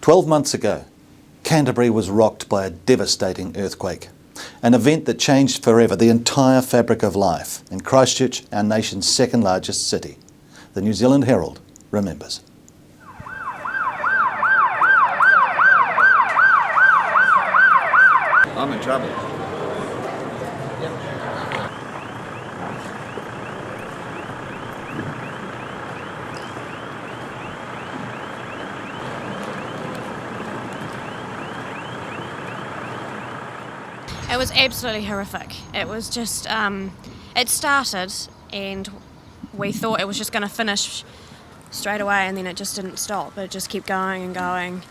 12 months ago, Canterbury was rocked by a devastating earthquake, an event that changed forever the entire fabric of life in Christchurch, our nation's second largest city. The New Zealand Herald remembers. I'm in trouble. It was absolutely horrific. It was just, it started and we thought it was just going to finish straight away, and then it just didn't stop. It just kept going and going.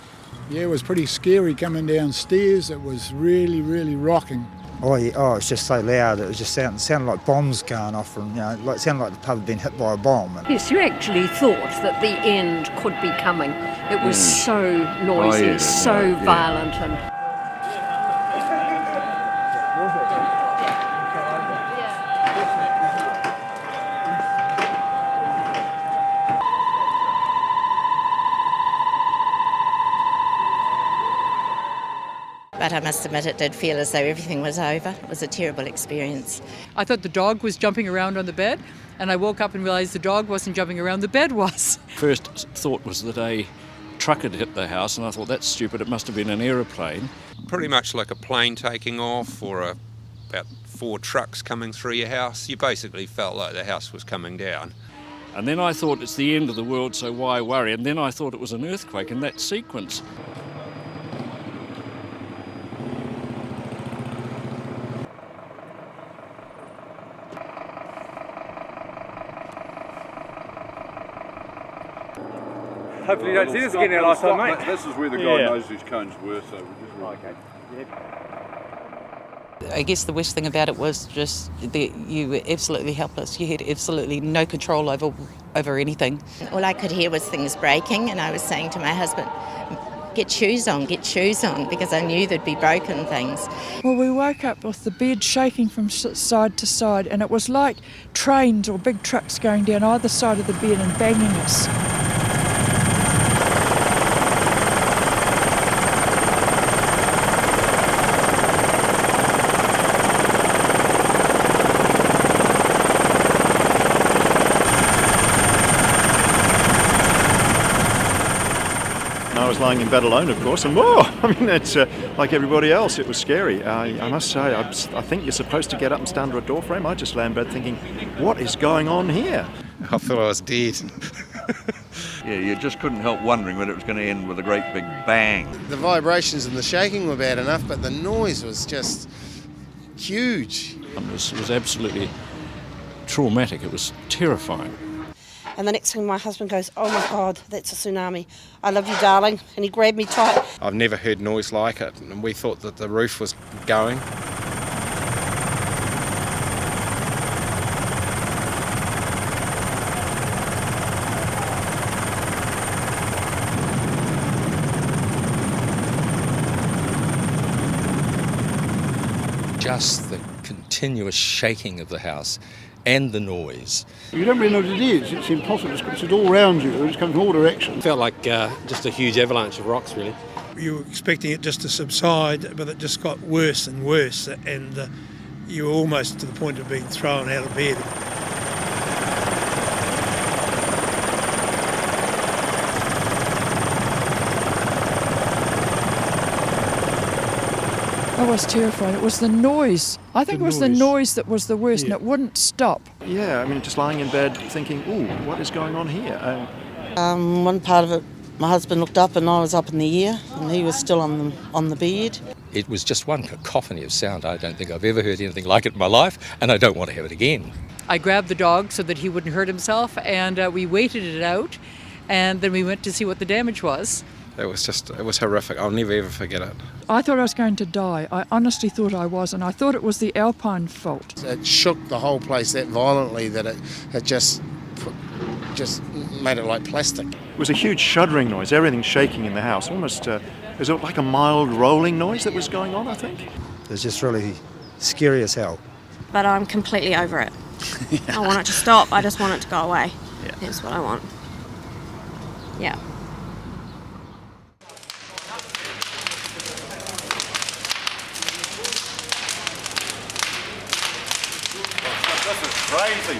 Yeah, it was pretty scary coming downstairs. It was really, really rocking. Oh, yeah, it was just so loud. It was just sounded like bombs going off, and it sounded like the pub had been hit by a bomb. Yes, you actually thought that the end could be coming. It was so noisy, so violent, and. But I must admit it did feel as though everything was over. It was a terrible experience. I thought the dog was jumping around on the bed, and I woke up and realised the dog wasn't jumping around, the bed was. First thought was that a truck had hit the house, and I thought, that's stupid, it must have been an aeroplane. Pretty much like a plane taking off or about 4 trucks coming through your house. You basically felt like the house was coming down. And then I thought, it's the end of the world, so why worry? And then I thought it was an earthquake in that sequence. Hopefully you don't see this again in your lifetime, mate. This is where the guy knows whose cones were, so we're just... Okay. I guess the worst thing about it was just that you were absolutely helpless. You had absolutely no control over anything. All I could hear was things breaking, and I was saying to my husband, get shoes on, because I knew there'd be broken things. Well, we woke up with the bed shaking from side to side, and it was like trains or big trucks going down either side of the bed and banging us. I was lying in bed alone, of course, and it's like everybody else, it was scary. I must say, I think you're supposed to get up and stand under a door frame. I just lay in bed thinking, what is going on here? I thought I was dead. Yeah, you just couldn't help wondering when it was going to end with a great big bang. The vibrations and the shaking were bad enough, but the noise was just huge. It was absolutely traumatic. It was terrifying. And the next thing my husband goes, oh my God, that's a tsunami. I love you, darling. And he grabbed me tight. I've never heard noise like it, and we thought that the roof was going. Just the continuous shaking of the house and the noise. You don't really know what it is. It's impossible. It's all around you. It's coming from all directions. It felt like just a huge avalanche of rocks, really. You were expecting it just to subside, but it just got worse and worse, and you were almost to the point of being thrown out of bed. I was terrified. It was the noise. I think it was the noise that was the worst, and it wouldn't stop. Yeah, I mean, just lying in bed thinking, ooh, what is going on here? One part of it, my husband looked up and I was up in the air, and he was still on the bed. It was just one cacophony of sound. I don't think I've ever heard anything like it in my life, and I don't want to have it again. I grabbed the dog so that he wouldn't hurt himself, and we waited it out, and then we went to see what the damage was. It was horrific. I'll never ever forget it. I thought I was going to die. I honestly thought I was, and I thought it was the Alpine fault. It shook the whole place that violently that it just made it like plastic. It was a huge shuddering noise, everything shaking in the house, almost it was like a mild rolling noise that was going on, I think. It was just really scary as hell. But I'm completely over it. I want it to stop. I just want it to go away. That's what I want. Yeah. Crazy.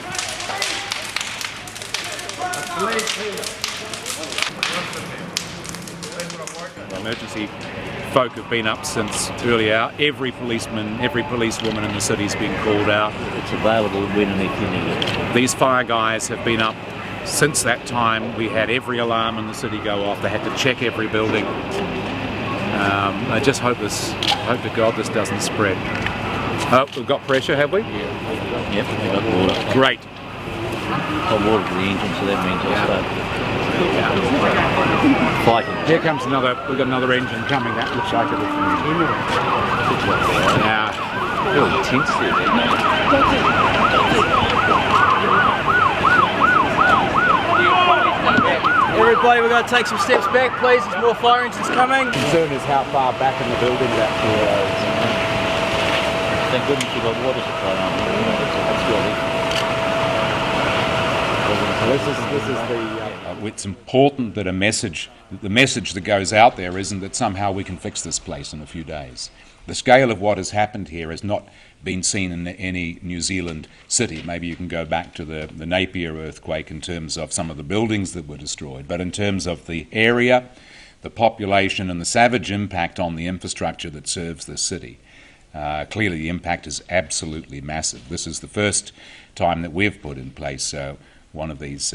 The emergency folk have been up since early hour. Every policeman, every policewoman in the city's been called out. It's available when and if you need it. These fire guys have been up since that time. We had every alarm in the city go off. They had to check every building. I just hope to God this doesn't spread. Oh, we've got pressure, have we? Yeah. Yep, we've got water. Great. Hot water to the engine, so that means I'll start fighting. Here comes we've got another engine coming. That looks like it'll finish. Yeah. Really tense there. Everybody, we've got to take some steps back, please. There's more fire engines coming. The concern is how far back in the building that Thank goodness you've got water supply on. It's important that the message that goes out there isn't that somehow we can fix this place in a few days. The scale of what has happened here has not been seen in any New Zealand city. Maybe you can go back to the Napier earthquake in terms of some of the buildings that were destroyed, but in terms of the area, the population and the savage impact on the infrastructure that serves this city, clearly the impact is absolutely massive. This is the first time that we've put in place one of these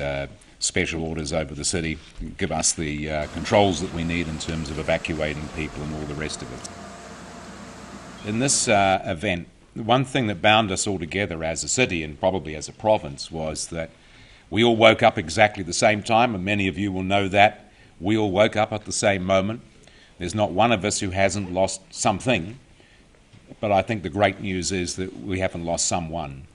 special orders over the city, give us the controls that we need in terms of evacuating people and all the rest of it. In this event, the one thing that bound us all together as a city and probably as a province was that we all woke up exactly the same time, and many of you will know that. We all woke up at the same moment. There's not one of us who hasn't lost something, but I think the great news is that we haven't lost someone.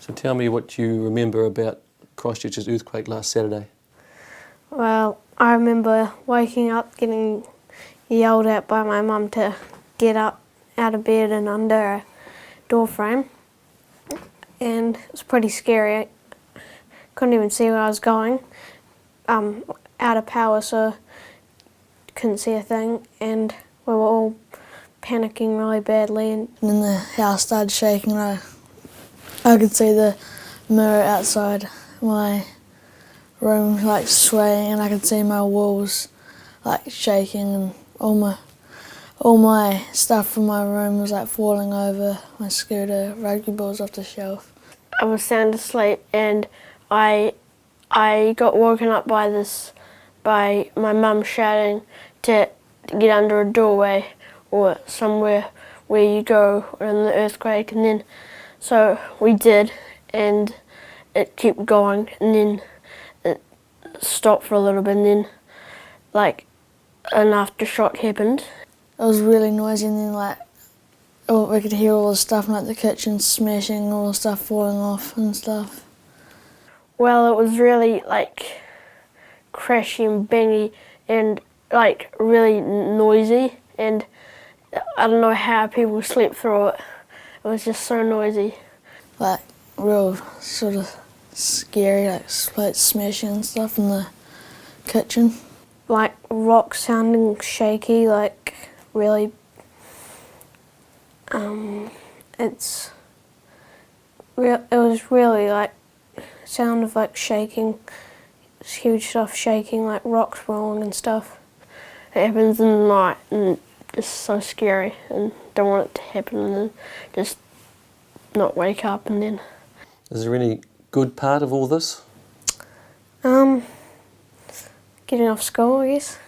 So tell me what you remember about Christchurch's earthquake last Saturday. Well, I remember waking up, getting yelled at by my mum to get up out of bed and under a door frame, and it was pretty scary. I couldn't even see where I was going. Out of power, so couldn't see a thing, and we were all panicking really badly. And then the house started shaking. I could see the mirror outside my room like swaying, and I could see my walls like shaking, and all my stuff from my room was like falling over. My scooter, rugby balls off the shelf. I was sound asleep, and I got woken up by my mum shouting to get under a doorway or somewhere where you go in the earthquake, and then so we did, and it kept going, and then it stopped for a little bit, and then like an aftershock happened. It was really noisy, and then we could hear all the stuff in the kitchen smashing, all the stuff falling off and stuff. Well, it was really crashy and bangy and really noisy, and I don't know how people slept through it. It was just so noisy. Real sort of scary, plates smashing and stuff in the kitchen. Rock sounding shaky, really. It was really sound of shaking, huge stuff shaking, rocks rolling and stuff. It happens in the night, and it's so scary, and don't want it to happen, and then just not wake up, and then. Is there any good part of all this? Getting off school, I guess.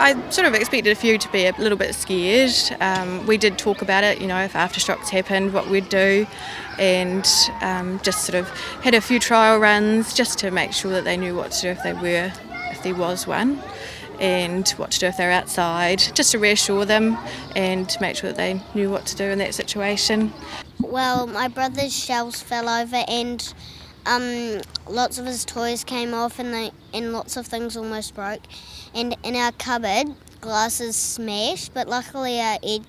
I sort of expected a few to be a little bit scared. We did talk about it, if aftershocks happened, what we'd do, and just sort of had a few trial runs just to make sure that they knew what to do if there was one, and what to do if they're outside, just to reassure them and to make sure that they knew what to do in that situation. Well, my brother's shelves fell over, and lots of his toys came off, and lots of things almost broke. And in our cupboard, glasses smashed, but luckily our egg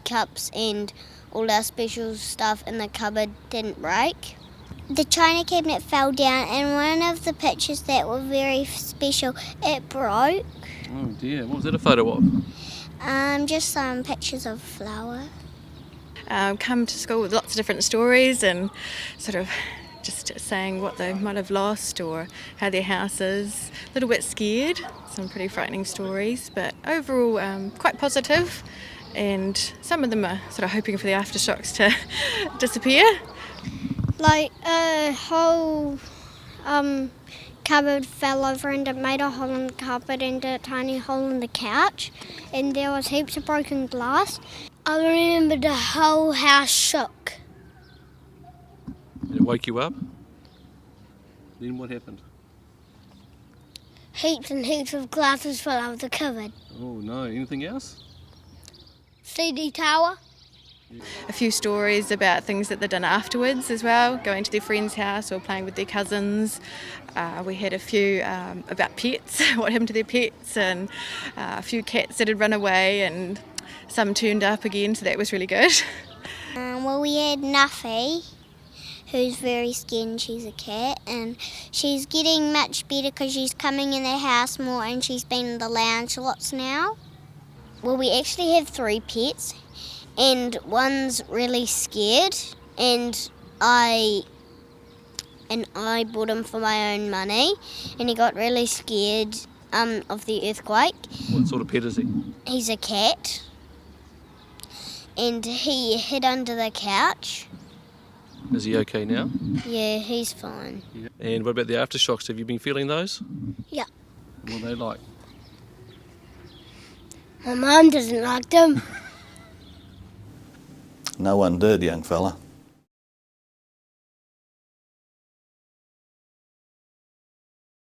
cups and all our special stuff in the cupboard didn't break. the china cabinet fell down, and one of the pictures that were very special, it broke. Oh dear, what was that a photo of? Just some pictures of flour. Come to school with lots of different stories and sort of just saying what they might have lost or how their house is. A little bit scared, some pretty frightening stories, but overall quite positive. And some of them are sort of hoping for the aftershocks to disappear. Like a whole cupboard fell over and it made a hole in the cupboard and a tiny hole in the couch, and there was heaps of broken glass. I remember the whole house shook. Did it wake you up? Then what happened? Heaps and heaps of glasses fell out of the cupboard. Oh no, anything else? CD tower. A few stories about things that they've done afterwards as well, going to their friend's house or playing with their cousins. We had a few about pets, what happened to their pets, and a few cats that had run away, and some turned up again, so that was really good. Well, we had Nuffy, who's very scared, and she's a cat, and she's getting much better because she's coming in the house more and she's been in the lounge lots now. Well, we actually have 3 pets, and one's really scared, and I bought him for my own money, and he got really scared of the earthquake. What sort of pet is he? He's a cat, and he hid under the couch. Is he okay now? Yeah, he's fine. Yeah. And what about the aftershocks? Have you been feeling those? Yeah. What are they like? My mum doesn't like them. No one did, young fella.